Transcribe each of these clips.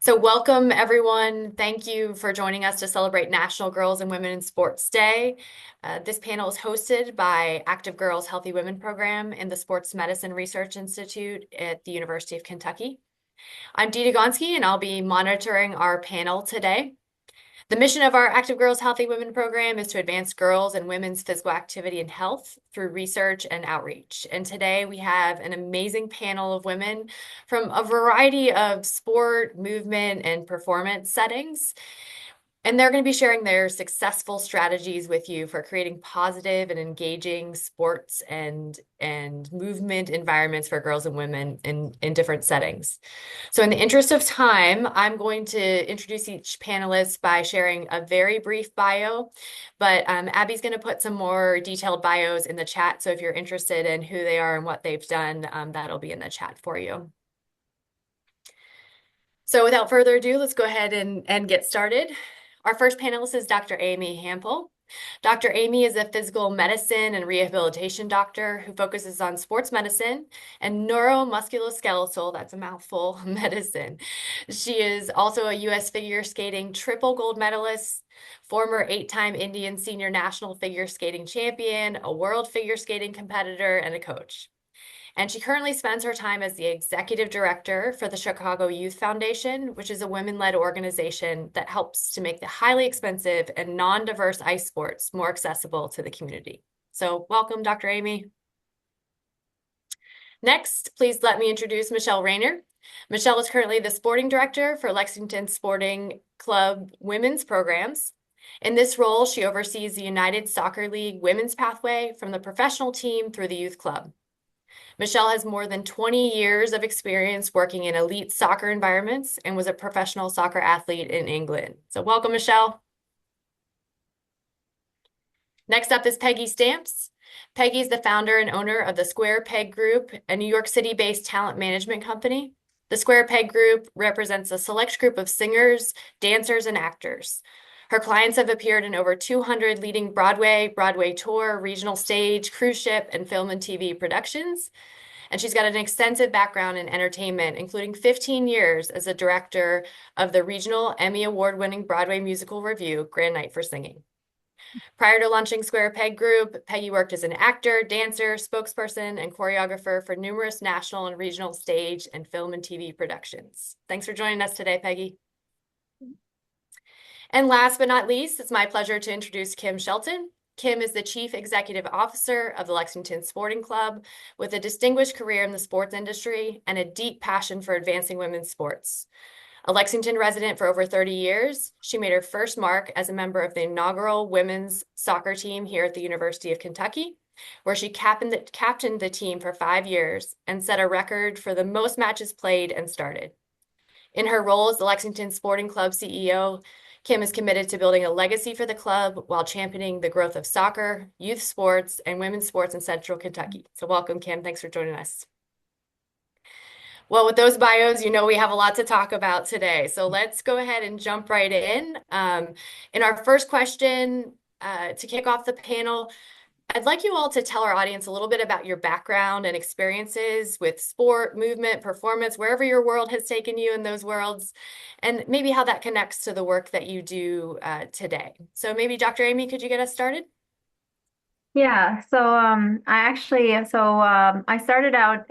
So, welcome everyone. Thank you for joining us to celebrate National Girls and Women in Sports Day. This panel is hosted by Active Girls Healthy Women Program in the Sports Medicine Research Institute at the University of Kentucky. I'm Dee Dlugonski, and I'll be monitoring our panel today. The mission of our Active Girls Healthy Women program is to advance girls and women's physical activity and health through research and outreach. And today we have an amazing panel of women from a variety of sport, movement, and performance settings. And they're going to be sharing their successful strategies with you for creating positive and engaging sports and movement environments for girls and women in different settings. So in the interest of time, I'm going to introduce each panelist by sharing a very brief bio, but Abby's going to put some more detailed bios in the chat. So if you're interested in who they are and what they've done, that'll be in the chat for you. So without further ado, let's go ahead and get started. Our first panelist is Dr. Amy Hampole. Dr. Amy is a physical medicine and rehabilitation doctor who focuses on sports medicine and neuromusculoskeletal, that's a mouthful, medicine. She is also a U.S. figure skating triple gold medalist, former 8-time Indian senior national figure skating champion, a world figure skating competitor, and a coach. And she currently spends her time as the executive director for the Chicago Youth Foundation, which is a women-led organization that helps to make the highly expensive and non-diverse ice sports more accessible to the community. So welcome, Dr. Amy. Next, please let me introduce Michelle Rayner. Michelle is currently the sporting director for Lexington Sporting Club women's programs. In this role, she oversees the United Soccer League women's pathway from the professional team through the youth club. Michelle has more than 20 years of experience working in elite soccer environments and was a professional soccer athlete in England. So welcome, Michelle. Next up is Peggy Stamps. Peggy is the founder and owner of the SquarePeg Group, a New York City-based talent management company. The SquarePeg Group represents a select group of singers, dancers, and actors. Her clients have appeared in over 200 leading Broadway tour, regional stage, cruise ship, and film and TV productions. And she's got an extensive background in entertainment, including 15 years as a director of the regional Emmy Award-winning Broadway musical revue, Grand Night for Singing. Prior to launching SquarePeg Group, Peggy worked as an actor, dancer, spokesperson, and choreographer for numerous national and regional stage and film and TV productions. Thanks for joining us today, Peggy. And last but not least, it's my pleasure to introduce Kim Shelton. Kim is the Chief Executive Officer of the Lexington Sporting Club with a distinguished career in the sports industry and a deep passion for advancing women's sports. A Lexington resident for over 30 years, she made her first mark as a member of the inaugural women's soccer team here at the University of Kentucky, where she captained the team for 5 years and set a record for the most matches played and started. In her role as the Lexington Sporting Club CEO, Kim is committed to building a legacy for the club while championing the growth of soccer, youth sports, and women's sports in Central Kentucky. So welcome, Kim. Thanks for joining us. Well, with those bios, you know we have a lot to talk about today. So let's go ahead and jump right in. In our first question, to kick off the panel, I'd like you all to tell our audience a little bit about your background and experiences with sport, movement, performance, wherever your world has taken you in those worlds, and maybe how that connects to the work that you do today. So maybe Dr. Amy, could you get us started? Yeah, so I started out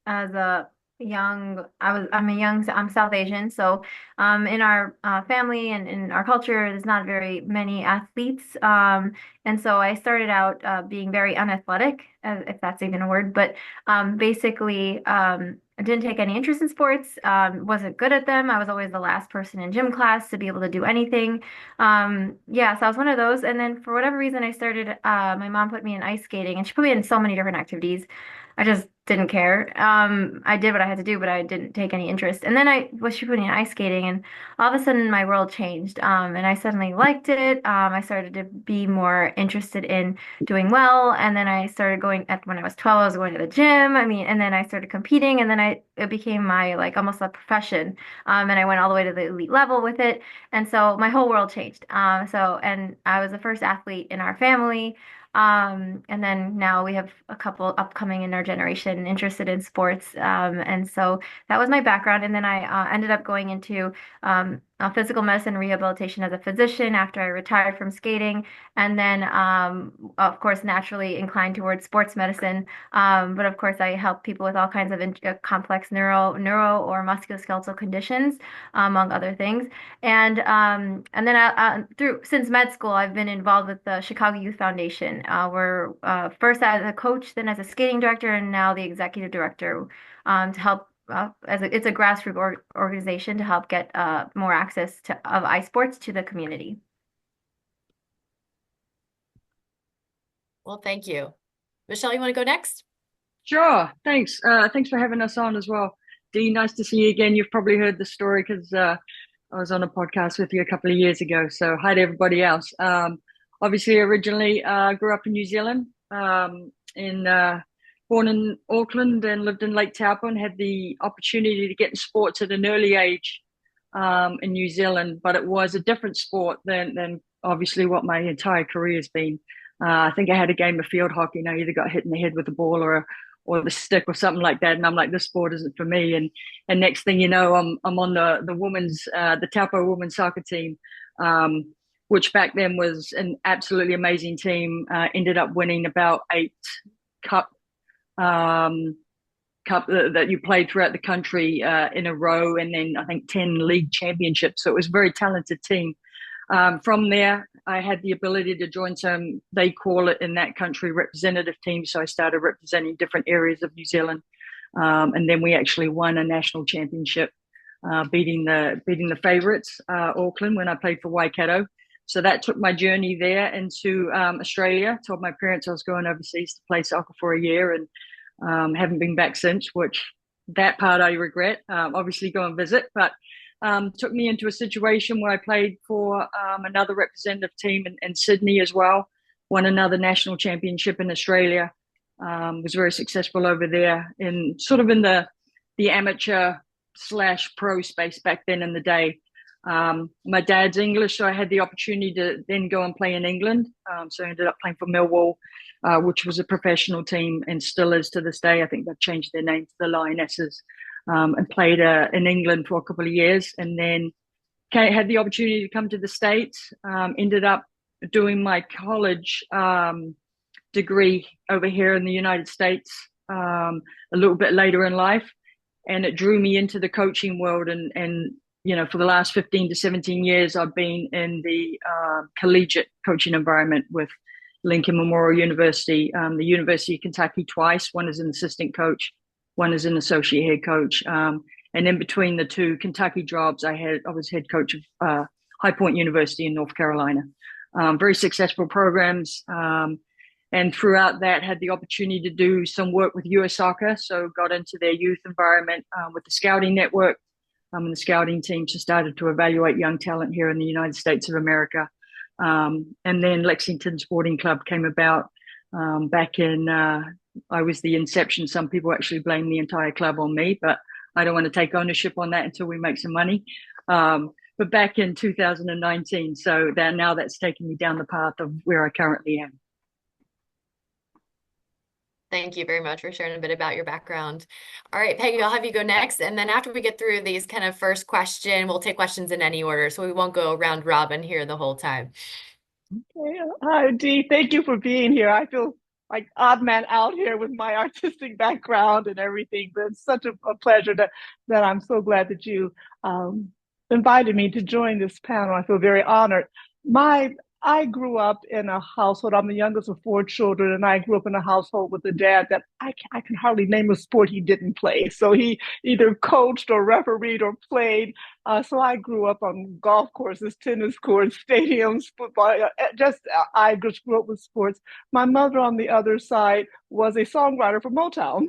as a I'm South Asian, so in our family and in our culture, there's not very many athletes, and so I started out being very unathletic, if that's even a word, but basically I didn't take any interest in sports, wasn't good at them. I was always the last person in gym class to be able to do anything. Yeah, so I was one of those. And then for whatever reason, I started, my mom put me in ice skating and she put me in so many different activities. I just didn't care. I did what I had to do, but I didn't take any interest. And then she put me in ice skating and all of a sudden my world changed. And I suddenly liked it. I started to be more interested in doing well. And then I started when I was 12, I was going to the gym. I mean, and then I started competing and then it became my like almost a profession. And I went all the way to the elite level with it. And so my whole world changed. And I was the first athlete in our family. And then now we have a couple upcoming in our generation interested in sports. And so that was my background. And then I ended up going into physical medicine rehabilitation as a physician after I retired from skating. And then, of course, naturally inclined towards sports medicine. But of course, I help people with all kinds of complex neuro or musculoskeletal conditions, among other things. And then through since med school, I've been involved with the Chicago Youth Foundation. Where first as a coach, then as a skating director, and now the executive director to help. It's a grassroots organization to help get more access of ice sports to the community. Well, thank you. Michelle, you want to go next? Sure. Thanks. Thanks for having us on as well. Dee, nice to see you again. You've probably heard the story because I was on a podcast with you a couple of years ago. So hi to everybody else. Obviously, originally grew up in New Zealand, born in Auckland and lived in Lake Taupo and had the opportunity to get in sports at an early age in New Zealand. But it was a different sport than obviously what my entire career has been. I think I had a game of field hockey, and I either got hit in the head with a ball or the stick or something like that. And I'm like, this sport isn't for me. And next thing you know, I'm on the women's the Taupo women's soccer team, which back then was an absolutely amazing team. Ended up winning about 8 cup that you played throughout the country in a row, and then I think 10 league championships. So it was a very talented team. From there, I had the ability to join some, they call it in that country, representative teams. So I started representing different areas of New Zealand. And then we actually won a national championship, beating the favourites, Auckland, when I played for Waikato. So that took my journey there into Australia. Told my parents I was going overseas to play soccer for a year, and haven't been back since, which that part I regret. Obviously go and visit, but took me into a situation where I played for another representative team in Sydney as well, won another national championship in Australia, was very successful over there in the amateur / pro space back then in the day. My dad's English, so I had the opportunity to then go and play in England. So I ended up playing for Millwall, which was a professional team and still is to this day. I think they've changed their name to the Lionesses. And played in England for a couple of years, and then had the opportunity to come to the States. Ended up doing my college degree over here in the United States a little bit later in life, and it drew me into the coaching world. And you know, for the last 15 to 17 years, I've been in the collegiate coaching environment with Lincoln Memorial University, the University of Kentucky twice. One as an assistant coach, one as an associate head coach. And in between the two Kentucky jobs, I was head coach of High Point University in North Carolina. Very successful programs. And throughout that, had the opportunity to do some work with US Soccer. So got into their youth environment with the scouting network. And the scouting team just started to evaluate young talent here in the United States of America. And then Lexington Sporting Club came about back in I was the inception. Some people actually blame the entire club on me, but I don't want to take ownership on that until we make some money. But back in 2019, so now that's taken me down the path of where I currently am. Thank you very much for sharing a bit about your background. All right, Peggy, I'll have you go next. And then after we get through these kind of first question, we'll take questions in any order. So we won't go round robin here the whole time. Okay. Hi, Dee. Thank you for being here. I feel like odd man out here with my artistic background and everything, but it's such a pleasure that I'm so glad that you invited me to join this panel. I feel very honored. I grew up in a household. I'm the youngest of 4 children, and I grew up in a household with a dad that I can hardly name a sport he didn't play. So he either coached or refereed or played. So I grew up on golf courses, tennis courts, stadiums, football. I just grew up with sports. My mother, on the other side, was a songwriter for Motown,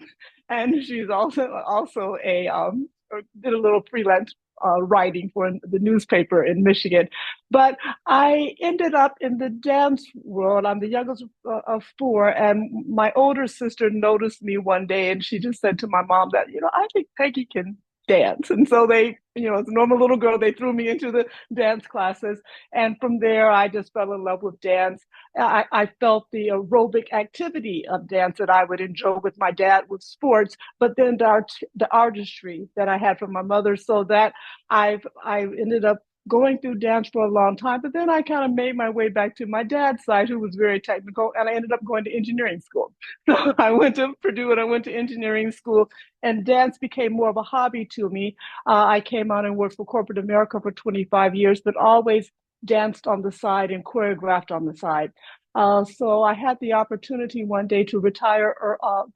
and she's also did a little freelance writing for the newspaper in Michigan. But I ended up in the dance world. I'm the youngest of 4, and my older sister noticed me one day, and she just said to my mom that, I think Peggy can dance. And so they, as a normal little girl, they threw me into the dance classes. And from there, I just fell in love with dance. I felt the aerobic activity of dance that I would enjoy with my dad with sports, but then the artistry that I had from my mother, so that I ended up going through dance for a long time. But then I kind of made my way back to my dad's side, who was very technical, and I ended up going to engineering school. So I went to Purdue and I went to engineering school, and dance became more of a hobby to me. I came out and worked for corporate America for 25 years, but always danced on the side and choreographed on the side. So I had the opportunity one day to retire or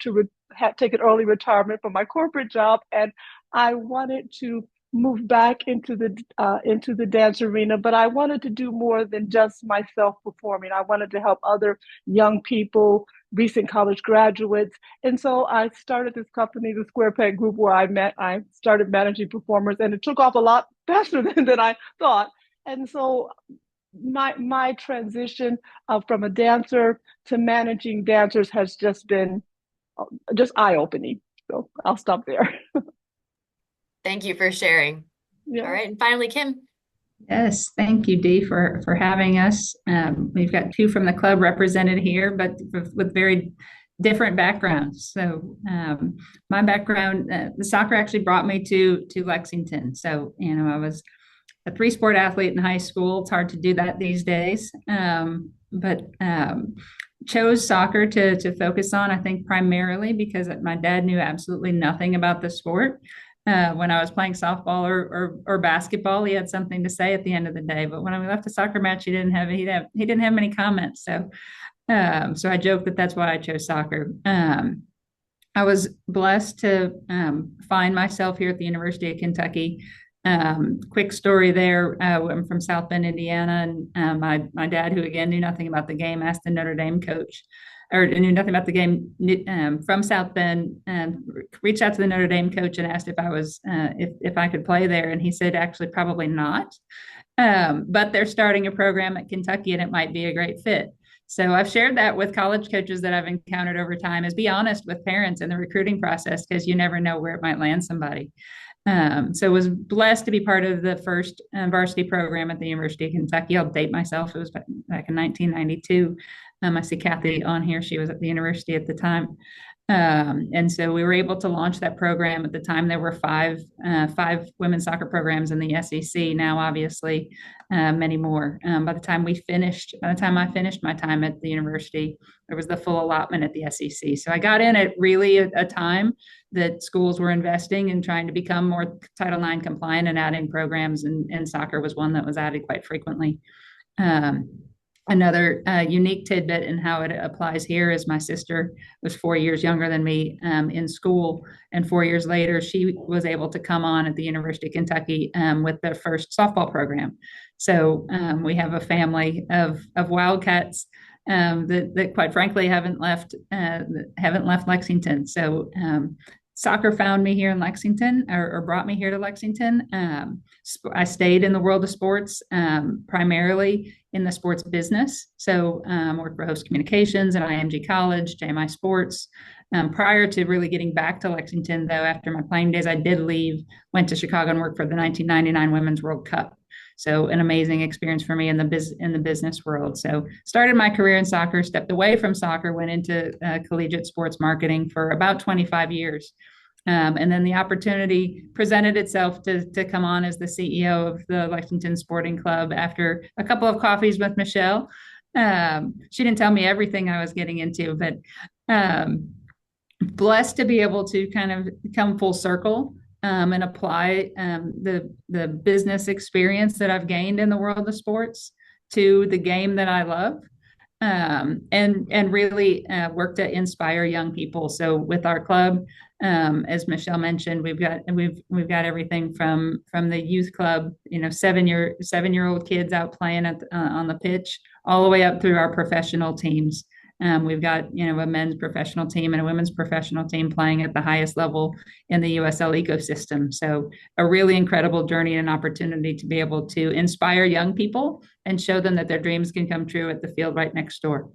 take an early retirement from my corporate job, and I wanted to move back into the dance arena, but I wanted to do more than just myself performing. I wanted to help other young people, recent college graduates. And so I started this company, the SquarePeg Group, where I started managing performers, and it took off a lot faster than I thought. And so my transition from a dancer to managing dancers has just been just eye-opening. So I'll stop there. Thank you for sharing. Yeah. All right. And finally, Kim. Yes, thank you, Dee, for having us. We've got two from the club represented here, but with very different backgrounds. So my background, the soccer actually brought me to Lexington. So, I was a 3-sport athlete in high school. It's hard to do that these days, but chose soccer to focus on, I think, primarily because my dad knew absolutely nothing about the sport. When I was playing softball or basketball, he had something to say at the end of the day. But when we left the soccer match, he didn't have many comments. So I joke that's why I chose soccer. I was blessed to find myself here at the University of Kentucky. Quick story there. I'm from South Bend, Indiana, and my dad, who again knew nothing about the game, asked the Notre Dame coach, or knew nothing about the game, from South Bend, and reached out to the Notre Dame coach and asked if I was if I could play there, and he said actually probably not, but they're starting a program at Kentucky and it might be a great fit. So I've shared that with college coaches that I've encountered over time, is be honest with parents in the recruiting process, because you never know where it might land somebody. So was blessed to be part of the first varsity program at the University of Kentucky. I'll date myself. It was back in 1992. I see Kathy on here. She was at the university at the time. And so we were able to launch that program. At the time, there were five women's soccer programs in the SEC. Now, obviously, many more. By the time I finished my time at the university, there was the full allotment at the SEC. So I got in at really a time that schools were investing in trying to become more Title IX compliant and adding programs, and soccer was one that was added quite frequently. Another unique tidbit in how it applies here is my sister was 4 years younger than me in school, and 4 years later she was able to come on at the University of Kentucky with their first softball program. So we have a family of Wildcats that quite frankly haven't left Lexington. So soccer found me here in Lexington, or brought me here to Lexington. I stayed in the world of sports, primarily in the sports business. So worked for Host Communications at IMG College, JMI Sports. Prior to really getting back to Lexington, though, after my playing days, I did leave, went to Chicago and worked for the 1999 Women's World Cup. So an amazing experience for me in the business world. So started my career in soccer, stepped away from soccer, went into collegiate sports marketing for about 25 years. And then the opportunity presented itself to come on as the CEO of the Lexington Sporting Club after a couple of coffees with Michelle. She didn't tell me everything I was getting into, but blessed to be able to kind of come full circle and apply the business experience that I've gained in the world of sports to the game that I love, and really work to inspire young people. So with our club, as Michelle mentioned, we've got everything from the youth club, 7-year-old kids out playing on the pitch, all the way up through our professional teams. We've got, a men's professional team and a women's professional team playing at the highest level in the USL ecosystem. So a really incredible journey and opportunity to be able to inspire young people and show them that their dreams can come true at the field right next door.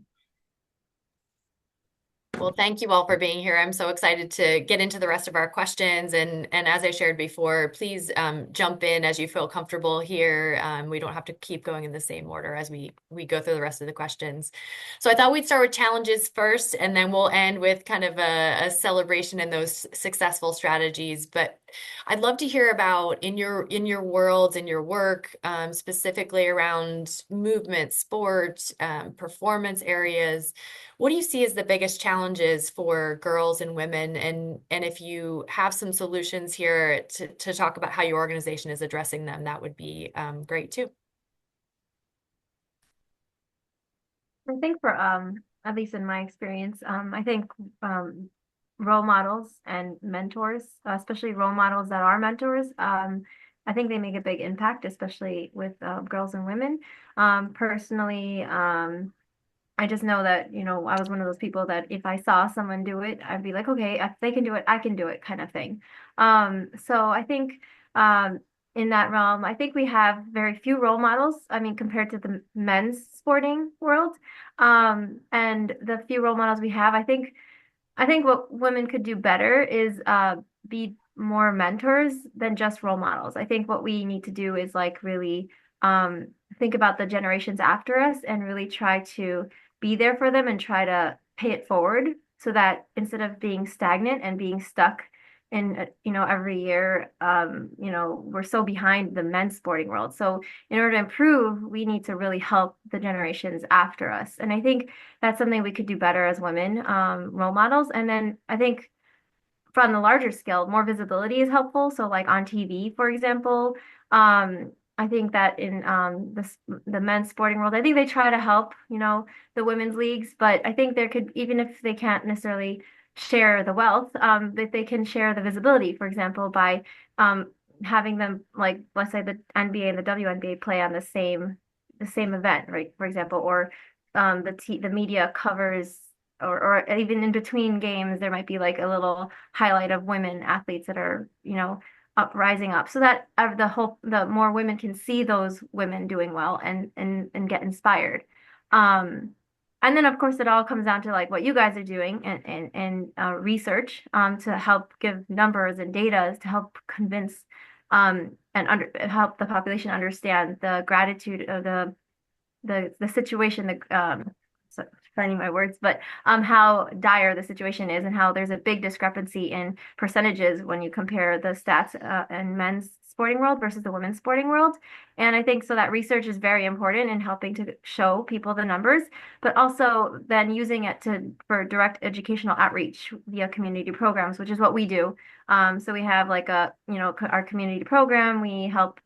Well, thank you all for being here. I'm so excited to get into the rest of our questions. And as I shared before, please jump in as you feel comfortable here. We don't have to keep going in the same order as we go through the rest of the questions. So I thought we'd start with challenges first, and then we'll end with kind of a celebration in those successful strategies. But I'd love to hear about in your worlds, in your work, specifically around movement, sport, performance areas. What do you see as the biggest challenges for girls and women? And if you have some solutions here to talk about how your organization is addressing them, that would be great too. I think for at least in my experience, I think role models and mentors, especially role models that are mentors, I think they make a big impact, especially with girls and women. Personally, I just know that, I was one of those people that if I saw someone do it, I'd be like, okay, if they can do it, I can do it kind of thing. So I think in that realm, I think we have very few role models. I mean, compared to the men's sporting world, and the few role models we have, I think what women could do better is be more mentors than just role models. I think what we need to do is like really think about the generations after us and really try to be there for them and try to pay it forward so that instead of being stagnant and being stuck in every year, we're so behind the men's sporting world. So in order to improve, we need to really help the generations after us. And I think that's something we could do better as women, role models. And then I think from the larger scale, more visibility is helpful. So like on TV, for example, I think that in the men's sporting world, I think they try to help, the women's leagues, but I think there could, even if they can't necessarily share the wealth, but they can share the visibility, for example, by having them, like, let's say the NBA and the WNBA play on the same event, right? For example, or the media covers, or even in between games, there might be like a little highlight of women athletes that are, rising up, so that the more women can see those women doing well and get inspired. And then of course it all comes down to like what you guys are doing and research to help give numbers and data to help convince and help the population understand the gratitude of the situation, so finding my words, but how dire the situation is and how there's a big discrepancy in percentages when you compare the stats in men's sporting world versus the women's sporting world. And I think so that research is very important in helping to show people the numbers, but also then using it for direct educational outreach via community programs, which is what we do. So we have like our community program. We help,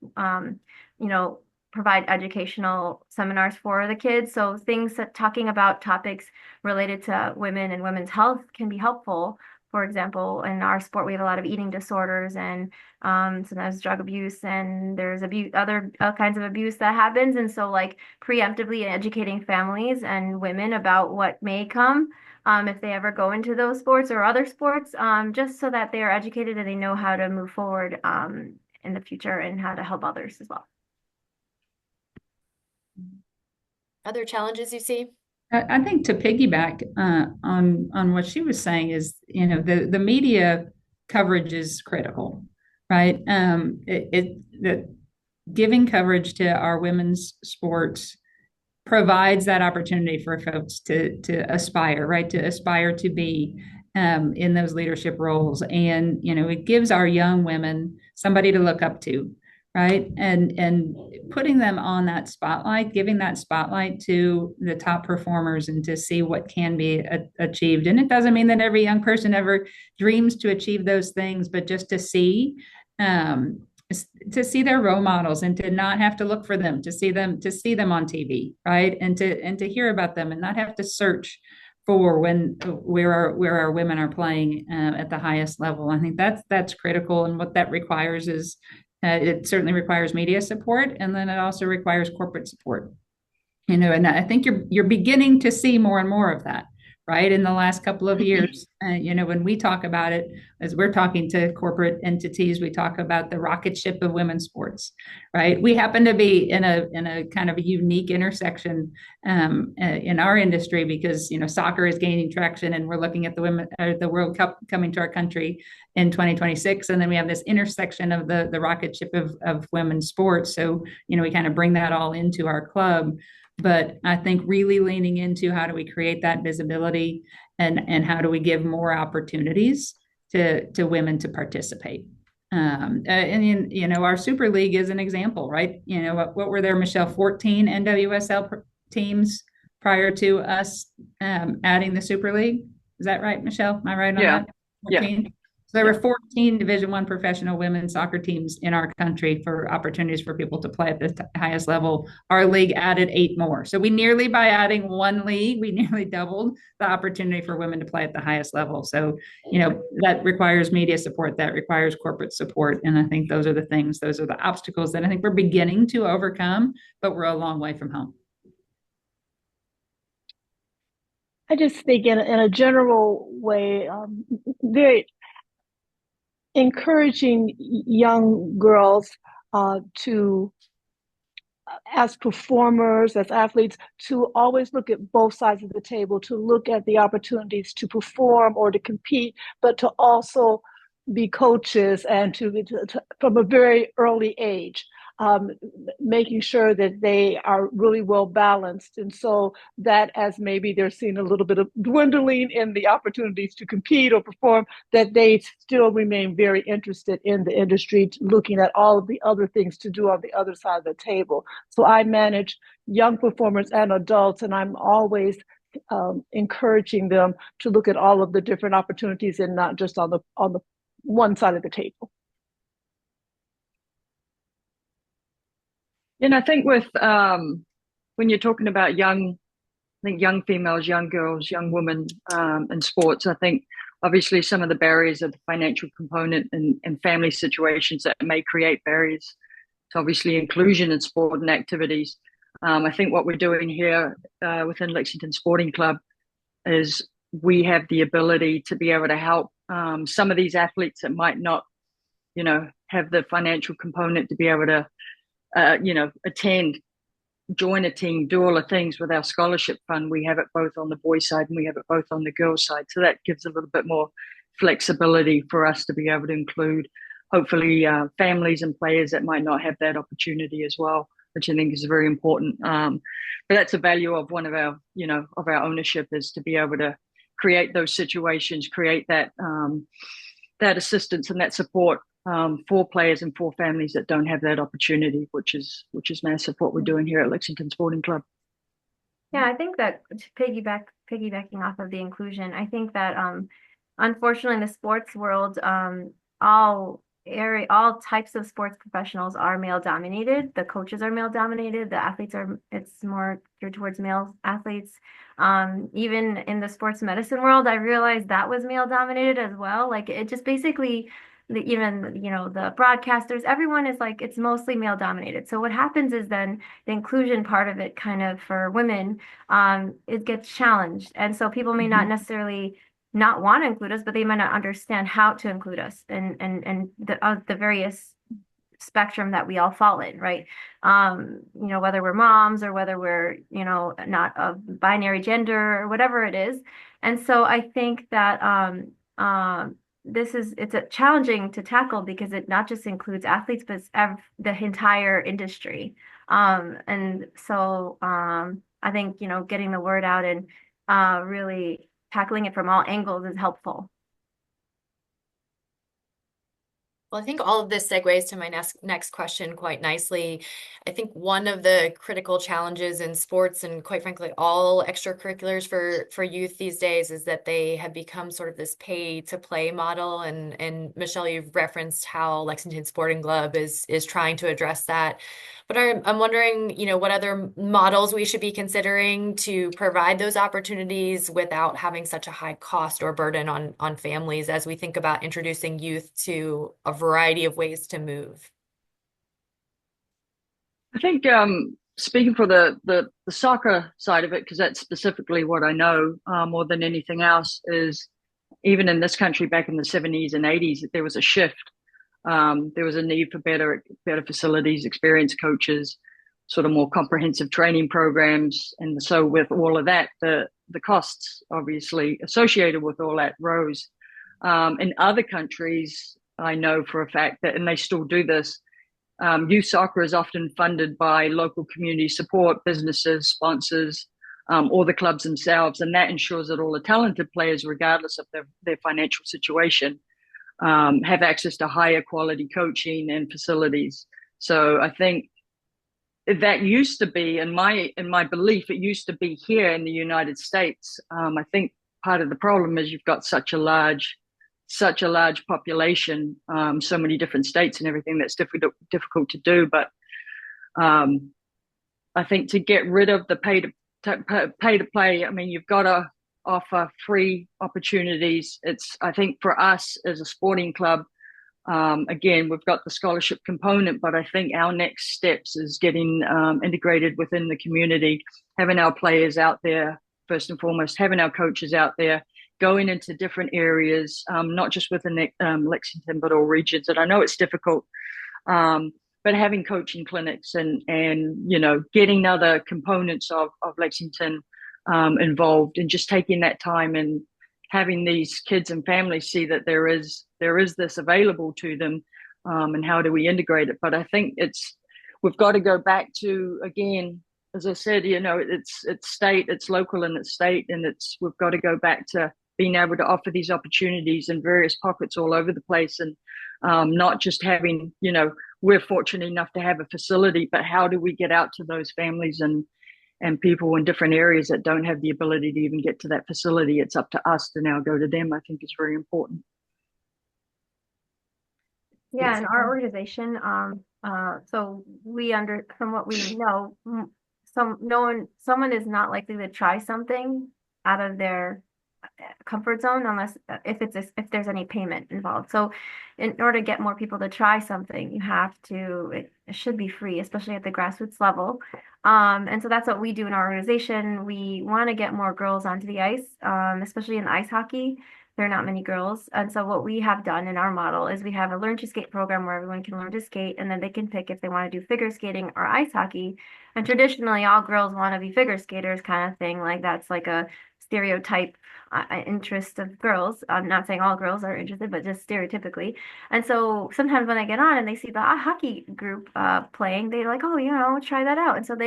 provide educational seminars for the kids. So things that talking about topics related to women and women's health can be helpful. For example, in our sport, we have a lot of eating disorders and sometimes drug abuse, and there's other kinds of abuse that happens. And so like preemptively educating families and women about what may come if they ever go into those sports or other sports, just so that they are educated and they know how to move forward in the future and how to help others as well. Other challenges you see? I think to piggyback on what she was saying is, the media coverage is critical, right? The giving coverage to our women's sports provides that opportunity for folks to aspire, right? To aspire to be in those leadership roles, and it gives our young women somebody to look up to, right? And putting them on that spotlight, giving that spotlight to the top performers and to see what can be achieved. And it doesn't mean that every young person ever dreams to achieve those things, but just to see their role models and to not have to look for them, to see them on TV, right? And to hear about them and not have to search for where our women are playing at the highest level. I think that's critical. And what that requires is it certainly requires media support, and then it also requires corporate support. And I think you're beginning to see more and more of that, right? In the last couple of years, When we talk about it, as we're talking to corporate entities, we talk about the rocket ship of women's sports, right? We happen to be in a kind of a unique intersection in our industry because soccer is gaining traction, and we're looking at the World Cup coming to our country in 2026, and then we have this intersection of the rocket ship of women's sports. So we kind of bring that all into our club. But I think really leaning into how do we create that visibility and how do we give more opportunities to women to participate. Our Super League is an example, right? What were there, Michelle, 14 NWSL teams prior to us adding the Super League? Is that right, Michelle? Am I right on that? 14? Yeah. So there were 14 Division I professional women's soccer teams in our country for opportunities for people to play at the highest level. Our league added 8 more. So by adding one league, we nearly doubled the opportunity for women to play at the highest level. So, that requires media support, that requires corporate support. And I think those are the obstacles that I think we're beginning to overcome, but we're a long way from home. I just think in a general way, very encouraging young girls to, as performers, as athletes, to always look at both sides of the table, to look at the opportunities to perform or to compete, but to also be coaches and to from a very early age. Making sure that they are really well balanced. And so that as maybe they're seeing a little bit of dwindling in the opportunities to compete or perform, that they still remain very interested in the industry, looking at all of the other things to do on the other side of the table. So I manage young performers and adults, and I'm always encouraging them to look at all of the different opportunities and not just on the one side of the table. And I think with when you're talking about young females, young girls, young women in sports, I think obviously some of the barriers of the financial component and family situations that may create barriers to obviously inclusion in sport and activities. I think what we're doing here within Lexington Sporting Club is we have the ability to be able to help some of these athletes that might not, have the financial component to be able to attend, join a team, do all the things with our scholarship fund. We have it both on the boys' side and we have it both on the girls' side. So that gives a little bit more flexibility for us to be able to include, hopefully, families and players that might not have that opportunity as well, which I think is very important. But that's a value of one of our, of our ownership, is to be able to create those situations, create that that assistance and that support for players and for families that don't have that opportunity, which is massive what we're doing here at Lexington Sporting Club. Yeah, I think that piggybacking off of the inclusion, I think that unfortunately in the sports world, all types of sports professionals are male dominated. The coaches are male dominated. The athletes it's more geared towards male athletes. Even in the sports medicine world, I realized that was male dominated as well. Like it just basically, even the broadcasters, everyone is like, it's mostly male dominated. So what happens is then the inclusion part of it, kind of for women, it gets challenged, and so people may not necessarily not want to include us, but they might not understand how to include us and the various spectrum that we all fall in, right? Whether we're moms or whether we're not a binary gender or whatever it is. And so I think that it's a challenging to tackle because it not just includes athletes, but it's the entire industry. And so I think, getting the word out and really tackling it from all angles is helpful. Well, I think all of this segues to my next question quite nicely. I think one of the critical challenges in sports and quite frankly all extracurriculars for youth these days is that they have become sort of this pay to play model. And Michelle, you've referenced how Lexington Sporting Club is trying to address that. But I'm wondering, what other models we should be considering to provide those opportunities without having such a high cost or burden on families as we think about introducing youth to a variety of ways to move. I think speaking for the soccer side of it, because that's specifically what I know more than anything else, is even in this country back in the 70s and 80s, there was a shift. There was a need for better facilities, experienced coaches, sort of more comprehensive training programs. And so with all of that, the costs obviously associated with all that rose. In other countries, I know for a fact that, and they still do this, youth soccer is often funded by local community support, businesses, sponsors, or the clubs themselves. And that ensures that all the talented players, regardless of their financial situation, have access to higher quality coaching and facilities. So I think that used to be, in my belief, it used to be here in the United States. I think part of the problem is you've got such a large population, so many different states and everything, that's difficult to do. But I think to get rid of the pay to play, I mean, you've got to offer free opportunities. I think for us as a sporting club, again, we've got the scholarship component, but I think our next steps is getting integrated within the community, having our players out there, first and foremost, having our coaches out there, going into different areas, not just within Lexington, but all regions. And I know it's difficult, but having coaching clinics and getting other components of Lexington involved, and just taking that time and having these kids and families see that there is this available to them, and how do we integrate it. But I think we've got to go back to, again, as I said, it's state, it's local, and it's state, and we've got to go back to being able to offer these opportunities in various pockets all over the place, and not just having, we're fortunate enough to have a facility, but how do we get out to those families and people in different areas that don't have the ability to even get to that facility? It's up to us to now go to them. I think is very important. Yeah, in our organization, so from what we know, someone is not likely to try something out of their comfort zone unless if there's any payment involved. So in order to get more people to try something, it should be free, especially at the grassroots level. And so that's what we do in our organization. We want to get more girls onto the ice, especially in ice hockey. There are not many girls. And so what we have done in our model is we have a learn to skate program where everyone can learn to skate, and then they can pick if they want to do figure skating or ice hockey. And traditionally, all girls want to be figure skaters kind of thing. Like that's like a stereotype interest of girls. I'm not saying all girls are interested, but just stereotypically. And so sometimes when I get on and they see the hockey group playing, they're like, oh, try that out. And so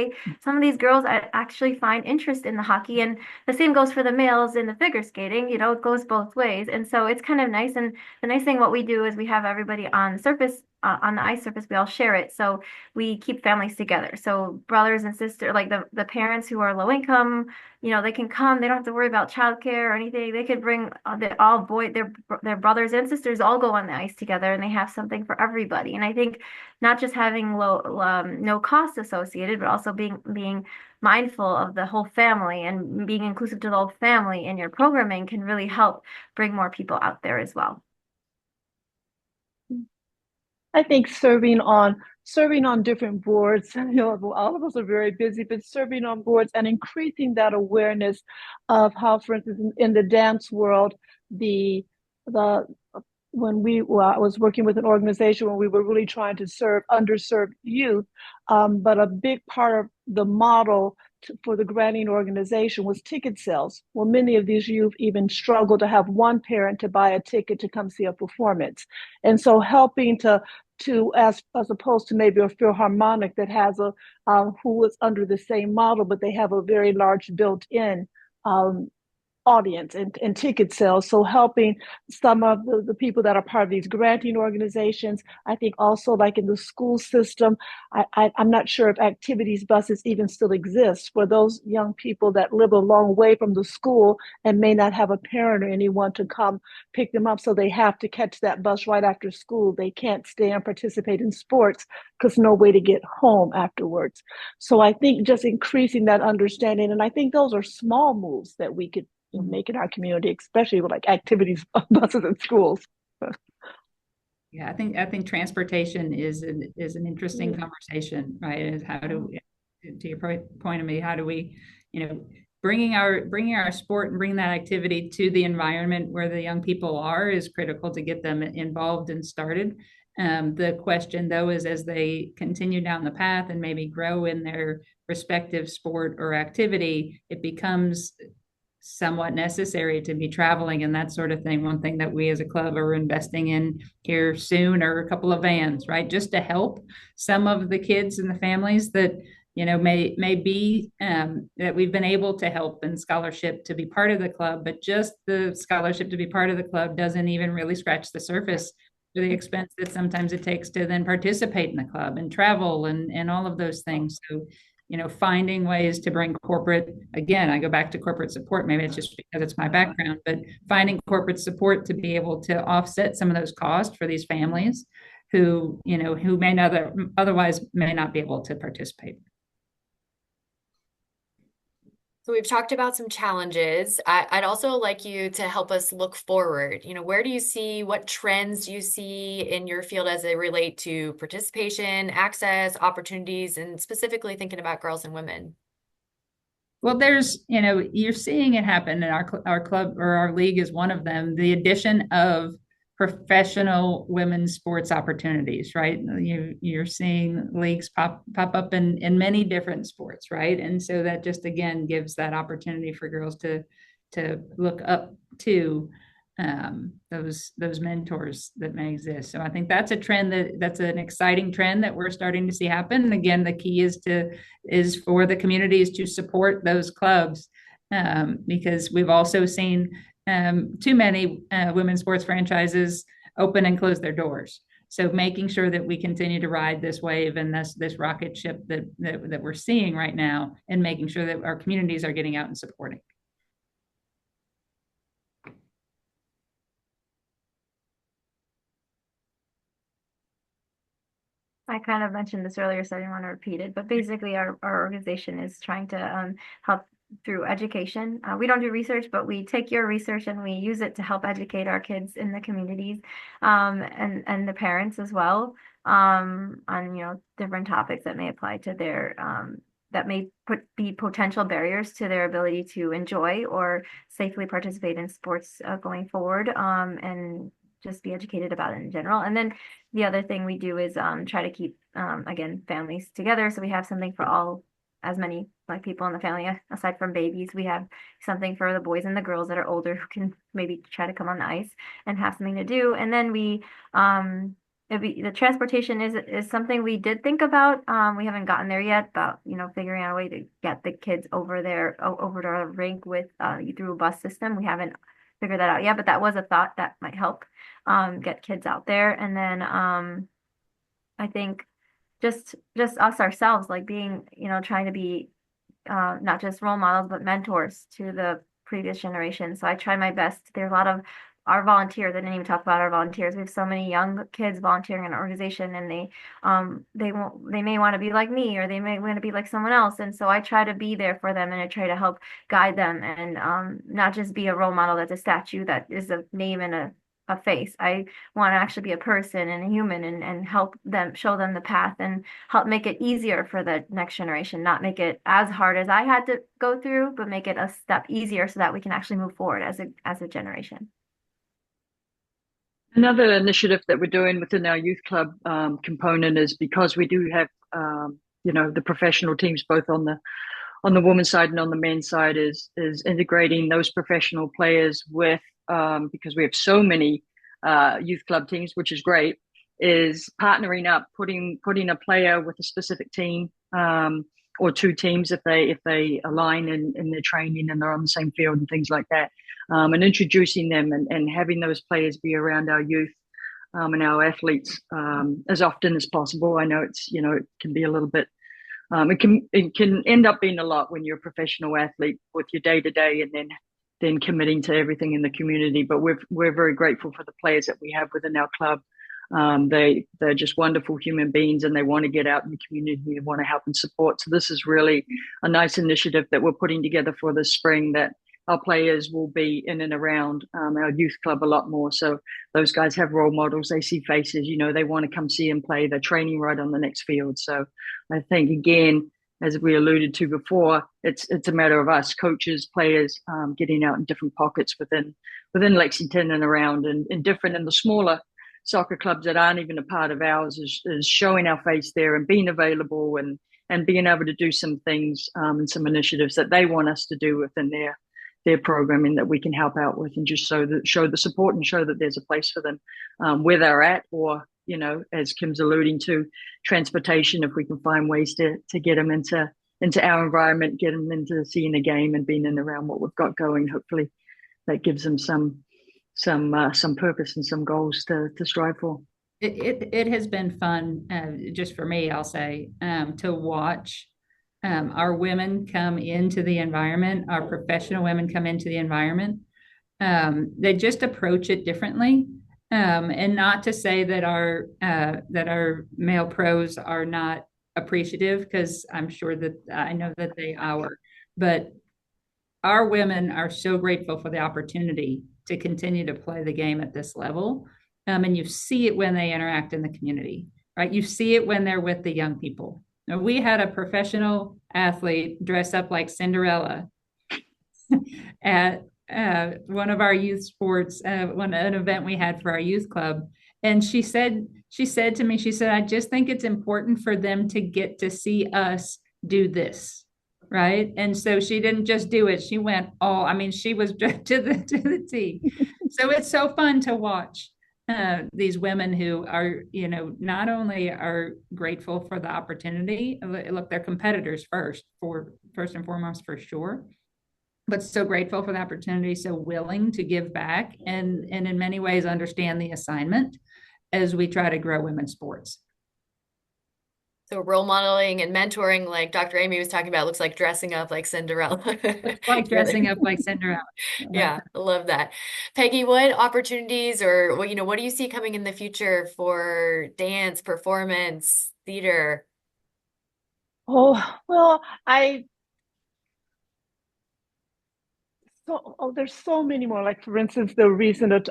some of these girls actually find interest in the hockey, and the same goes for the males in the figure skating. It goes both ways. And so it's kind of nice. And the nice thing, what we do is we have everybody on the surface, on the ice surface, we all share it. So we keep families together. So brothers and sisters, like the parents who are low income, they can come. They don't have to worry about childcare or anything. They could bring their brothers and sisters all go on the ice together, and they have something for everybody. And I think not just having no cost associated, but also being mindful of the whole family and being inclusive to the whole family in your programming can really help bring more people out there as well. I think serving on different boards, all of us are very busy, but serving on boards and increasing that awareness of how, for instance, in the dance world, I was working with an organization where we were really trying to serve underserved youth, but a big part of the model for the granting organization was ticket sales. Well, many of these youth even struggle to have one parent to buy a ticket to come see a performance. And so helping to as opposed to maybe a Philharmonic that has who is under the same model, but they have a very large built-in audience and ticket sales. So helping some of the people that are part of these granting organizations. I think also like in the school system, I'm not sure if activities buses even still exist for those young people that live a long way from the school and may not have a parent or anyone to come pick them up. So they have to catch that bus right after school. They can't stay and participate in sports because no way to get home afterwards. So I think just increasing that understanding, and I think those are small moves that we could make in our community, especially with like activities buses in schools. Yeah, I think transportation is an interesting conversation, right? Is how do, to your point of me, how do we, bringing our sport and bringing that activity to the environment where the young people are is critical to get them involved and started. The question, though, is as they continue down the path and maybe grow in their respective sport or activity, it becomes somewhat necessary to be traveling and that sort of thing. One thing that we as a club are investing in here soon are a couple of vans, right? Just to help some of the kids and the families that may be that we've been able to help in scholarship to be part of the club, but just the scholarship to be part of the club doesn't even really scratch the surface for the expense that sometimes it takes to then participate in the club and travel and all of those things. So finding ways to bring corporate, again, I go back to corporate support. Maybe it's just because it's my background, but finding corporate support to be able to offset some of those costs for these families who may not otherwise may not be able to participate. So we've talked about some challenges. I'd also like you to help us look forward. Where do you see, what trends do you see in your field as they relate to participation, access, opportunities, and specifically thinking about girls and women? Well, you're seeing it happen in our club, or our league is one of them. The addition of professional women's sports opportunities, right? You're seeing leagues pop up in many different sports, right? And so that just again gives that opportunity for girls to look up to those mentors that may exist. So I think that's a trend that's an exciting trend that we're starting to see happen. And again, the key is for the communities to support those clubs, because we've also seen too many women's sports franchises open and close their doors. So making sure that we continue to ride this wave and this rocket ship that we're seeing right now, and making sure that our communities are getting out and supporting. I kind of mentioned this earlier, so I didn't want to repeat it, but basically our organization is trying to help through education. We don't do research, but we take your research and we use it to help educate our kids in the communities, and the parents as well, on different topics that may apply to their that may be potential barriers to their ability to enjoy or safely participate in sports going forward, and just be educated about it in general. And then the other thing we do is try to keep again families together, so we have something for all, as many Black people in the family, aside from babies. We have something for the boys and the girls that are older who can maybe try to come on the ice and have something to do. And then the transportation is something we did think about. We haven't gotten there yet, but figuring out a way to get the kids over there over to our rink with through a bus system. We haven't figured that out yet, but that was a thought that might help get kids out there. And then I think just us ourselves, like being, trying to be not just role models, but mentors to the previous generation. So I try my best. There's a lot of our volunteers. I didn't even talk about our volunteers. We have so many young kids volunteering in our organization, and they may want to be like me, or they may want to be like someone else. And so I try to be there for them, and I try to help guide them, and not just be a role model that's a statue that is a name and a face. I want to actually be a person and a human, and help them, show them the path, and help make it easier for the next generation, not make it as hard as I had to go through, but make it a step easier so that we can actually move forward as a generation. Another initiative that we're doing within our youth club component is, because we do have the professional teams both on the women's side and on the men's side, is integrating those professional players with, because we have so many youth club teams, which is great, is partnering up, putting a player with a specific team, or two teams if they align in their training and they're on the same field and things like that, and introducing them and having those players be around our youth and our athletes as often as possible. I know it can be a little bit, it can end up being a lot when you're a professional athlete with your day-to-day and then committing to everything in the community. But we're very grateful for the players that we have within our club. They're just wonderful human beings, and they want to get out in the community and want to help and support. So this is really a nice initiative that we're putting together for this spring, that our players will be in and around our youth club a lot more. So those guys have role models. They see faces, they want to come see and play. They're training right on the next field. So I think, again, as we alluded to before, it's a matter of us, coaches, players, getting out in different pockets within Lexington and around, and different in the smaller soccer clubs that aren't even a part of ours, is showing our face there and being available and being able to do some things and some initiatives that they want us to do within their programming that we can help out with, and just show the support and show that there's a place for them where they're at, or, you know, as Kim's alluding to, transportation, if we can find ways to get them into our environment, get them into seeing a game and being in around what we've got going. Hopefully that gives them some purpose and some goals to strive for. It has been fun, just for me, I'll say, to watch our women come into the environment, our professional women come into the environment. They just approach it differently. And not to say that our male pros are not appreciative, because I'm sure that I know that they are, but our women are so grateful for the opportunity to continue to play the game at this level. And you see it when they interact in the community, right? You see it when they're with the young people. Now, we had a professional athlete dress up like Cinderella at one of our youth sports, an event we had for our youth club. And she said to me, she said, I just think it's important for them to get to see us do this. Right. And so she didn't just do it. She went she was to the T. So it's so fun to watch these women who are, you know, not only are grateful for the opportunity, look, they're competitors first and foremost, for sure, but so grateful for the opportunity, so willing to give back, and in many ways understand the assignment as we try to grow women's sports. So role modeling and mentoring, like Dr. Amy was talking about, looks like dressing up like Cinderella. It's like dressing up like Cinderella. Yeah, I love that. Peggy, what opportunities, or what do you see coming in the future for dance, performance, theater? Oh, well, there's so many more. Like, for instance, the recent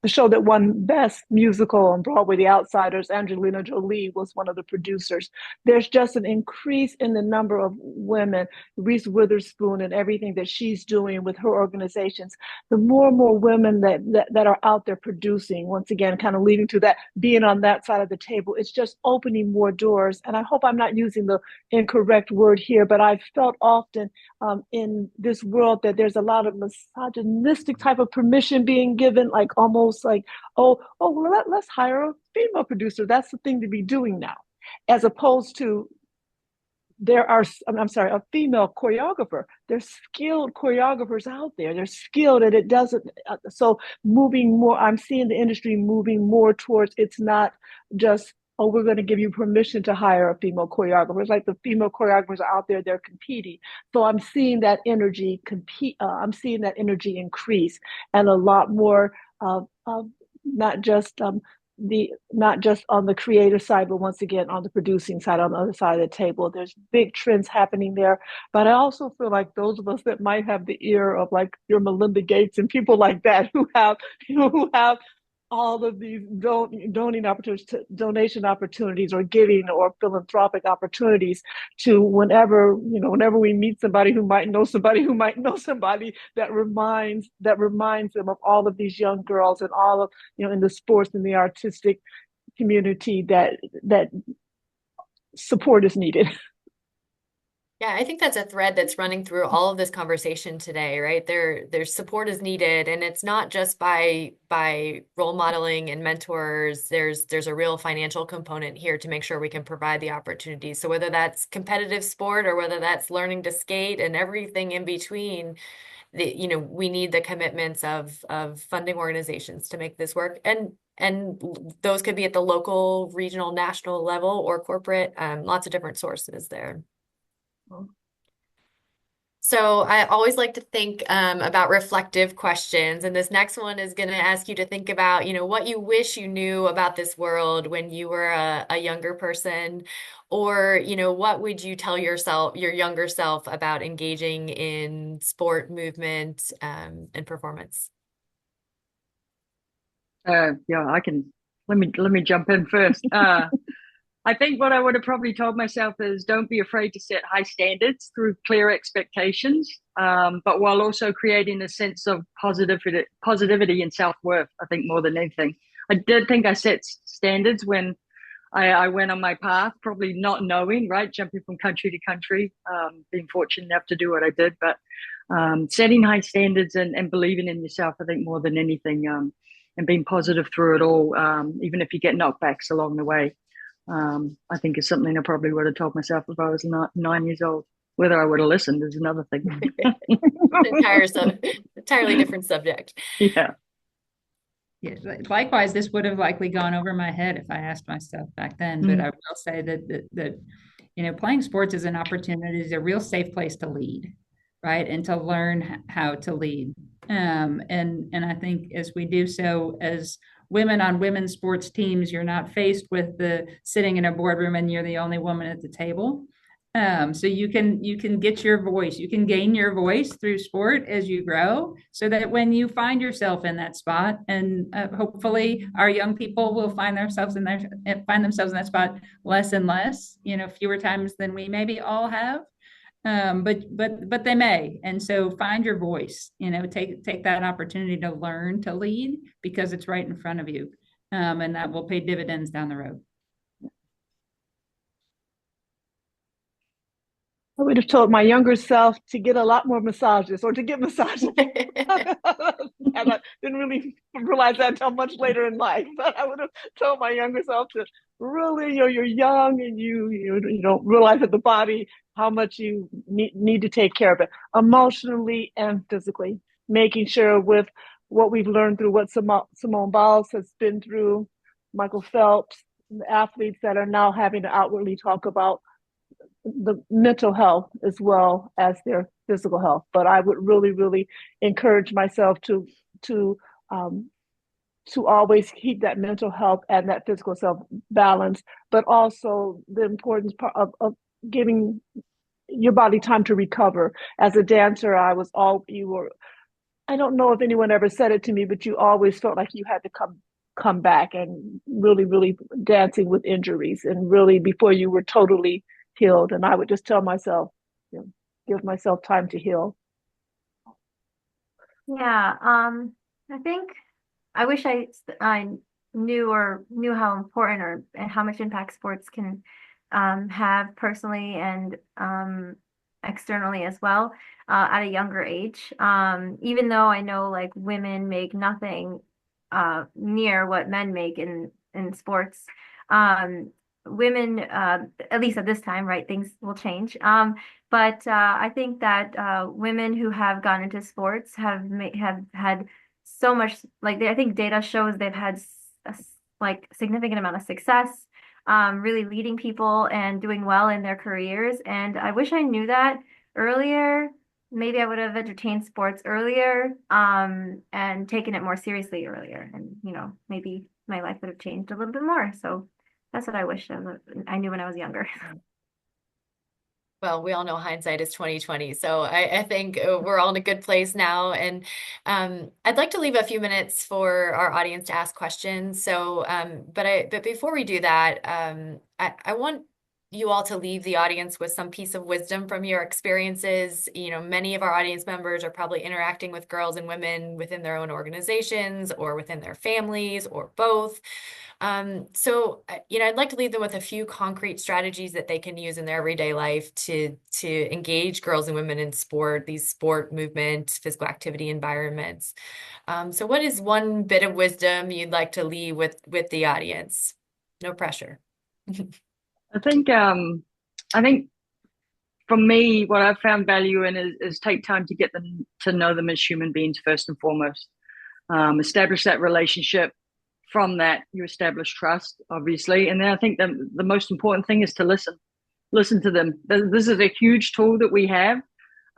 the show that won Best Musical on Broadway, The Outsiders, Angelina Jolie was one of the producers. There's just an increase in the number of women, Reese Witherspoon and everything that she's doing with her organizations. The more and more women that are out there producing, once again, kind of leading to that, being on that side of the table, it's just opening more doors. And I hope I'm not using the incorrect word here, but I've felt often in this world that there's a lot of misogynistic type of permission being given, like almost like, well, let's hire a female producer. That's the thing to be doing now, as opposed to a female choreographer. There's skilled choreographers out there. They're skilled, and it doesn't. So moving more, I'm seeing the industry moving more towards, it's not just, we're going to give you permission to hire a female choreographer. It's like the female choreographers are out there, they're competing. So I'm seeing that energy I'm seeing that energy increase, and a lot more not just on the creative side, but once again on the producing side, on the other side of the table. There's big trends happening there. But I also feel like those of us that might have the ear of like your Melinda Gates and people like that who have all of these donation opportunities, or giving or philanthropic opportunities, to whenever we meet somebody who might know somebody who might know somebody, that reminds them of all of these young girls, and all of, in the sports and the artistic community, that support is needed. Yeah, I think that's a thread that's running through all of this conversation today, right? There's support is needed, and it's not just by role modeling and mentors. There's a real financial component here to make sure we can provide the opportunities. So whether that's competitive sport, or whether that's learning to skate and everything in between, we need the commitments of funding organizations to make this work. And those could be at the local, regional, national level, or corporate, lots of different sources there. So I always like to think about reflective questions, and this next one is going to ask you to think about, what you wish you knew about this world when you were a younger person, or, what would you tell your younger self about engaging in sport, movement, and performance? Yeah, I can. Let me jump in first. I think what I would have probably told myself is don't be afraid to set high standards through clear expectations, but while also creating a sense of positivity and self-worth, I think more than anything. I did think I set standards when I went on my path, probably not knowing, right, jumping from country to country, being fortunate enough to do what I did, but setting high standards and believing in yourself, I think more than anything, and being positive through it all, even if you get knockbacks along the way. I think is something I probably would have told myself if I was 9 years old. Whether I would have listened is another thing. Entirely different subject. Yeah. Yeah, likewise, this would have likely gone over my head if I asked myself back then. But I will say that playing sports is an opportunity, is a real safe place to lead, right? And to learn how to lead. And I think as we do so as women on women's sports teams, you're not faced with the sitting in a boardroom and you're the only woman at the table. So you can get your voice, you can gain your voice through sport as you grow, so that when you find yourself in that spot, and hopefully our young people will find themselves in that spot less and less, fewer times than we maybe all have. But they may, and so find your voice. Take that opportunity to learn to lead because it's right in front of you, and that will pay dividends down the road. I would have told my younger self to get a lot more massages or to get massages. And I didn't really realize that until much later in life. But I would have told my younger self to really, you're young and you don't realize that the body, how much you need to take care of it emotionally and physically, making sure with what we've learned through what Simone Biles has been through, Michael Phelps, the athletes that are now having to outwardly talk about the mental health as well as their physical health. But I would really, really encourage myself to always keep that mental health and that physical self balance, but also the importance of giving your body time to recover. As a dancer, I don't know if anyone ever said it to me, but you always felt like you had to come back, and really, really dancing with injuries, and really before you were totally healed. And I would just tell myself, give myself time to heal. Yeah, I think I wish I knew how important and how much impact sports can have personally and externally as well at a younger age. Even though I know like women make nothing near what men make in sports. Women, at least at this time, right, things will change. But I think that women who have gone into sports have had so much, like I think data shows they've had a significant amount of success, really leading people and doing well in their careers. And I wish I knew that earlier. Maybe I would have entertained sports earlier, and taken it more seriously earlier. And, maybe my life would have changed a little bit more. So that's what I wish I knew when I was younger. Well, we all know hindsight is 2020, so I think we're all in a good place now. And I'd like to leave a few minutes for our audience to ask questions. So, but before we do that, I want you all to leave the audience with some piece of wisdom from your experiences. Many of our audience members are probably interacting with girls and women within their own organizations or within their families or both. So, I'd like to leave them with a few concrete strategies that they can use in their everyday life to engage girls and women in sport, these sport movement, physical activity environments. So what is one bit of wisdom you'd like to leave with the audience? No pressure. I think for me, what I've found value in is take time to get them to know them as human beings first and foremost. Establish that relationship. From that, you establish trust, obviously. And then I think the most important thing is to listen to them. This is a huge tool that we have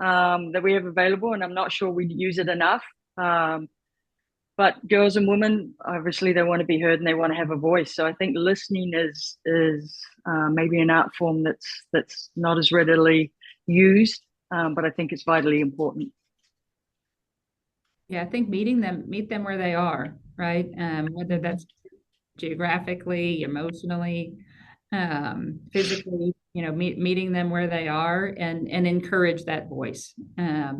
available, and I'm not sure we use it enough. But girls and women, obviously, they want to be heard and they want to have a voice. So I think listening is maybe an art form that's not as readily used, but I think it's vitally important. Yeah, I think meet them where they are, right? Whether that's geographically, emotionally, physically, meeting them where they are, and encourage that voice, I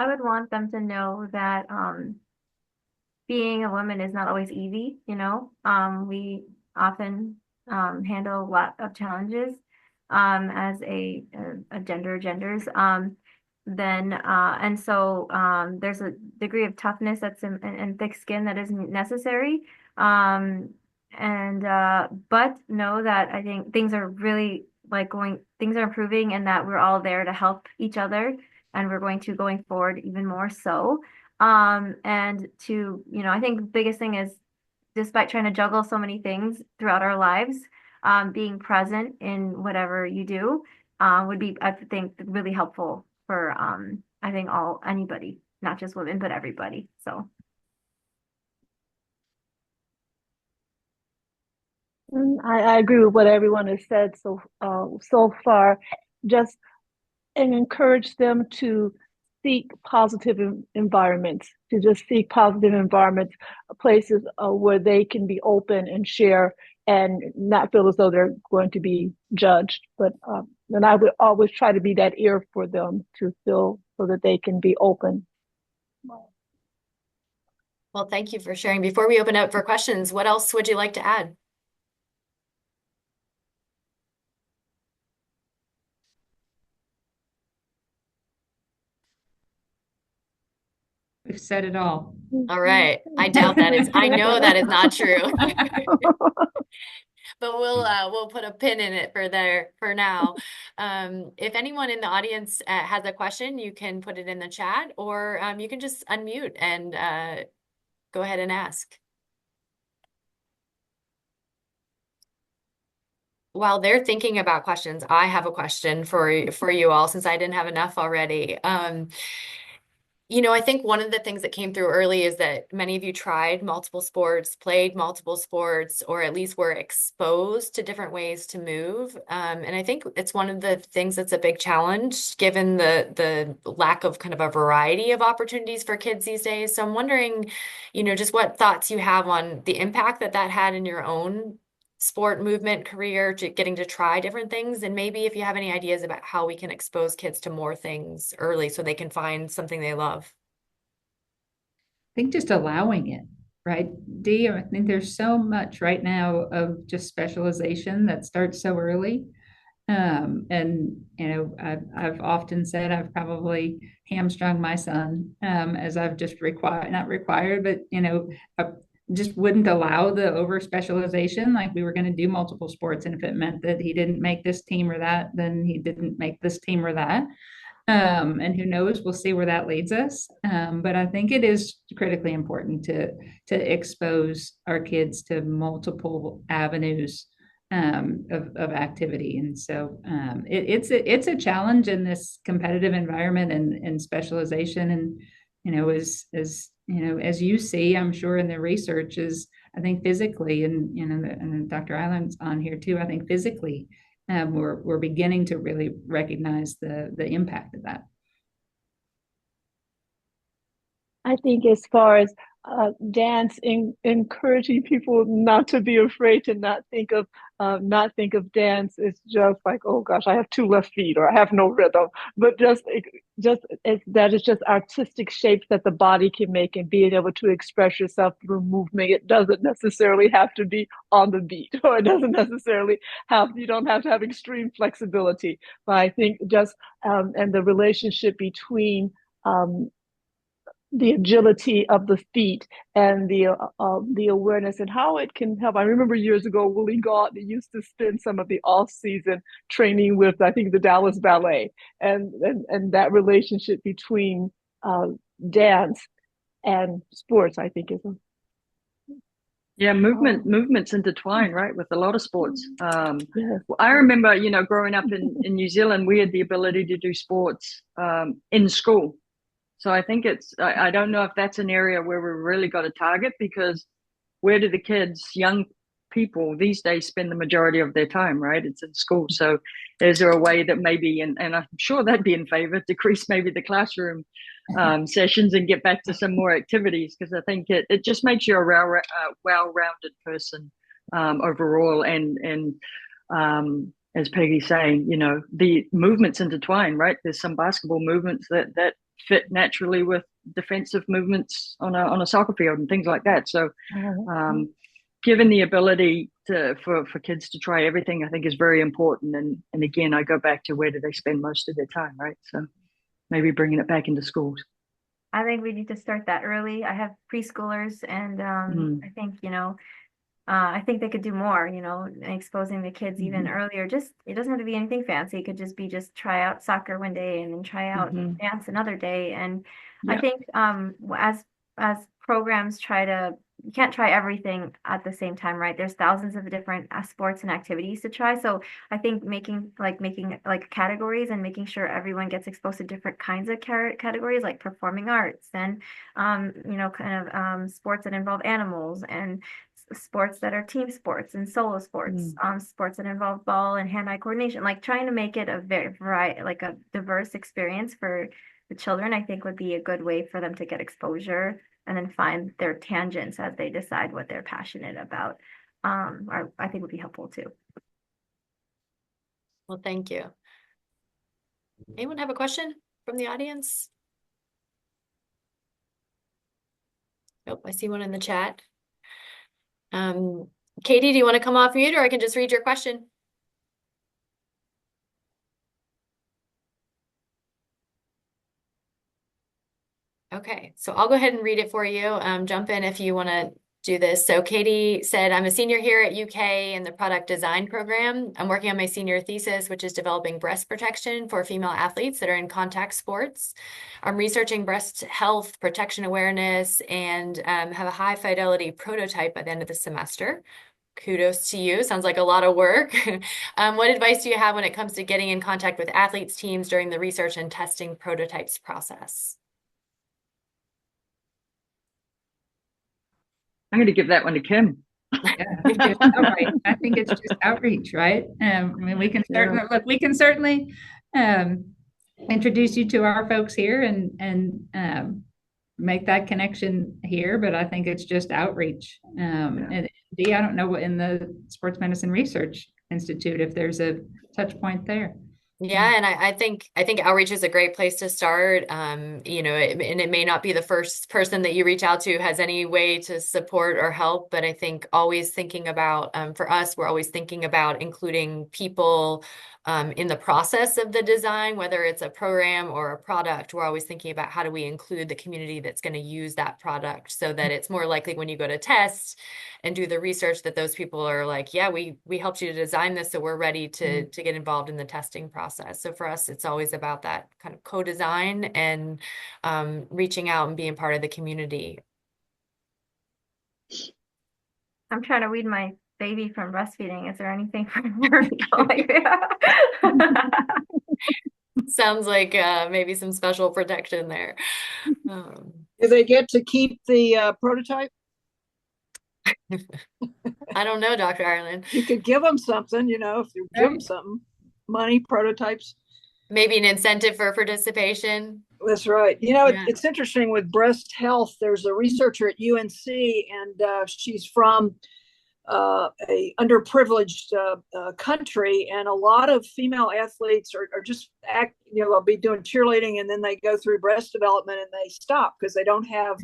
would want them to know that being a woman is not always easy, we often handle a lot of challenges as a genders. And so there's a degree of toughness that's and thick skin that isn't necessary. But know that I think things are really things are improving, and that we're all there to help each other, and we're going forward even more so. And I think the biggest thing is, despite trying to juggle so many things throughout our lives, being present in whatever you do would be, I think, really helpful for I think anybody, not just women, but everybody. So I agree with what everyone has said so far. Just and encourage them to seek positive environments, places where they can be open and share and not feel as though they're going to be judged. But and I would always try to be that ear for them to feel so that they can be open. Well, thank you for sharing. Before we open up for questions, what else would you like to add? We've said it all. All right. I doubt that is, I know that is not true. But we'll put a pin in it for now. If anyone in the audience has a question, you can put it in the chat, or you can just unmute and go ahead and ask. While they're thinking about questions, I have a question for you all, since I didn't have enough already. I think one of the things that came through early is that many of you tried multiple sports, played multiple sports, or at least were exposed to different ways to move. And I think it's one of the things that's a big challenge, given the lack of kind of a variety of opportunities for kids these days. So I'm wondering, just what thoughts you have on the impact that had in your own sport movement career, to getting to try different things, and maybe if you have any ideas about how we can expose kids to more things early so they can find something they love. I think just allowing it, right, Dee? I think there's so much right now of just specialization that starts so early. And I've often said I've probably hamstrung my son, as I've just not required, but I just wouldn't allow the over specialization. Like, we were going to do multiple sports, and if it meant that he didn't make this team or that, then he didn't make this team or that. And who knows, we'll see where that leads us. But I think it is critically important to expose our kids to multiple avenues of activity. And so it's a challenge in this competitive environment and specialization. And as you see, I'm sure in the research, is I think physically, and Dr. Island's on here too, I think physically we're beginning to really recognize the impact of that. I think as far as dance, encouraging people not to be afraid to not think of dance is just like, oh gosh, I have two left feet, or I have no rhythm. But that is just artistic shapes that the body can make, and being able to express yourself through movement. It doesn't necessarily have to be on the beat, or it doesn't necessarily you don't have to have extreme flexibility. But I think just and the relationship between the agility of the feet and the awareness, and how it can help. I remember years ago, Willie Galt used to spend some of the off season training with, I think, the Dallas Ballet, and that relationship between dance and sports, I think, is movements intertwine, right, with a lot of sports. Yes. I remember, growing up in New Zealand, we had the ability to do sports in school. So I think I don't know if that's an area where we've really got to target, because where do the kids, young people these days, spend the majority of their time, right? It's in school. So is there a way that maybe, and I'm sure that'd be in favor, decrease maybe the classroom sessions and get back to some more activities, because I think it just makes you a well-rounded person overall. And as Peggy's saying, you know, the movements intertwine, right? There's some basketball movements that fit naturally with defensive movements on a soccer field and things like that. So given the ability for kids to try everything, I think is very important. And again, I go back to, where do they spend most of their time, right? So maybe bringing it back into schools. I think we need to start that early. I have preschoolers, and I think, you know, I think they could do more, you know, exposing the kids even earlier. Just, it doesn't have to be anything fancy. It could just be try out soccer one day and then try out dance another day. And I think as programs you can't try everything at the same time, right? There's thousands of different sports and activities to try. So I think making categories and making sure everyone gets exposed to different kinds of categories, like performing arts and you know, kind of sports that involve animals, and sports that are team sports and solo sports, sports that involve ball and hand-eye coordination, like trying to make it a a diverse experience for the children, I think would be a good way for them to get exposure and then find their tangents as they decide what they're passionate about. I think would be helpful too. Well, thank you. Anyone have a question from the audience? Nope, I see one in the chat. Katie, do you want to come off mute, or I can just read your question? Okay, so I'll go ahead and read it for you. Jump in if you want to do this. So Katie said, I'm a senior here at UK in the product design program. I'm working on my senior thesis, which is developing breast protection for female athletes that are in contact sports. I'm researching breast health, protection awareness, and have a high fidelity prototype by the end of the semester. Kudos to you. Sounds like a lot of work. What advice do you have when it comes to getting in contact with athletes teams during the research and testing prototypes process? I'm going to give that one to Kim. Yeah, I think it's just outreach, right? I mean, we can certainly introduce you to our folks here and make that connection here, but I think it's just outreach. And Dee, I don't know what in the Sports Medicine Research Institute, if there's a touch point there. Yeah, and I think outreach is a great place to start. You know, and it may not be the first person that you reach out to has any way to support or help, but I think always thinking about, for us, we're always thinking about including people in the process of the design, whether it's a program or a product. We're always thinking about how do we include the community that's going to use that product, so that it's more likely when you go to test and do the research that those people are like, yeah, we helped you to design this, so we're ready to get involved in the testing process. So for us, it's always about that kind of co-design and reaching out and being part of the community. I'm trying to weed my baby from breastfeeding. Is there anything for people? Sounds like maybe some special protection there. Do they get to keep the prototype? I don't know, Dr. Ireland. You could give them something, you know, if you give them something, money, prototypes. Maybe an incentive for participation. That's right. You know, it's interesting with breast health. There's a researcher at UNC, and she's from a underprivileged country, and a lot of female athletes are just they'll be doing cheerleading, and then they go through breast development and they stop because they don't have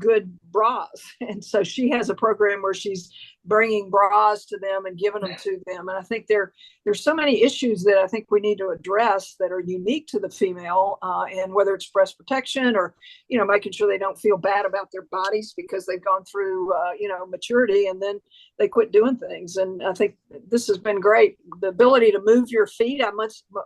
good bras. And so she has a program where she's bringing bras to them and giving them to them. And I think there's so many issues that I think we need to address that are unique to the female, and whether it's breast protection or, you know, making sure they don't feel bad about their bodies because they've gone through, you know, maturity and then they quit doing things. And I think this has been great. The ability to move your feet. I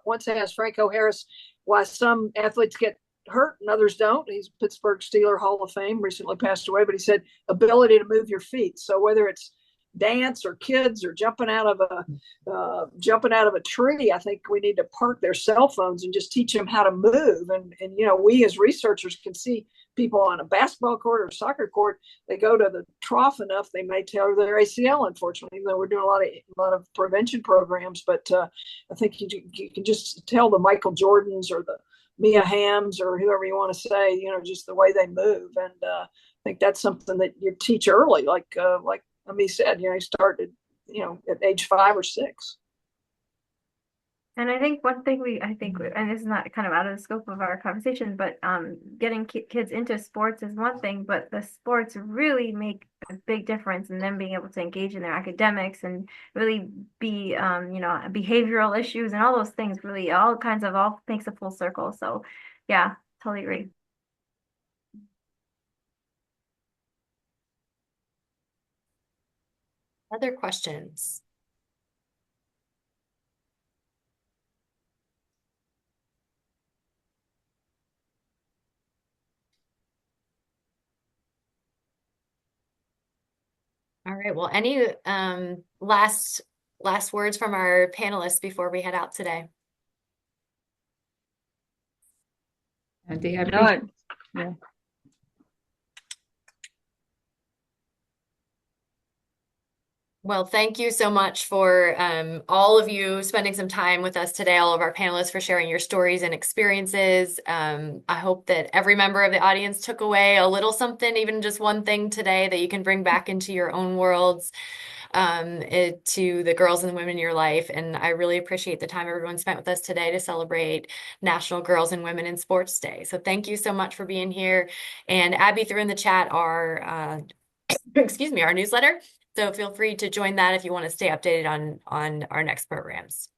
once asked Franco Harris why some athletes get hurt and others don't. He's Pittsburgh Steeler Hall of Fame, recently passed away, but he said ability to move your feet. So whether it's dance or kids or jumping out of a tree, I think we need to park their cell phones and just teach them how to move. And you know, we as researchers can see people on a basketball court or soccer court, they go to the trough enough, they may tear their ACL, unfortunately, even though we're doing a lot of prevention programs. But I think you can just tell the Michael Jordans or the Mia Hams or whoever you want to say, you know, just the way they move. And I think that's something that you teach early, like Ami said, you know, you started, you know, at age 5 or 6. And I think one thing and this is not kind of out of the scope of our conversation, but getting kids into sports is one thing, but the sports really make a big difference in them being able to engage in their academics and really be, you know, behavioral issues and all those things really all makes a full circle. So yeah, totally agree. Other questions? All right. Well, any last words from our panelists before we head out today? Dee, I appreciate Yeah. Well, thank you so much for all of you spending some time with us today, all of our panelists for sharing your stories and experiences. I hope that every member of the audience took away a little something, even just one thing today that you can bring back into your own worlds, to the girls and the women in your life. And I really appreciate the time everyone spent with us today to celebrate National Girls and Women in Sports Day. So thank you so much for being here. And Abby threw in the chat our, excuse me, our newsletter. So feel free to join that if you want to stay updated on our next programs.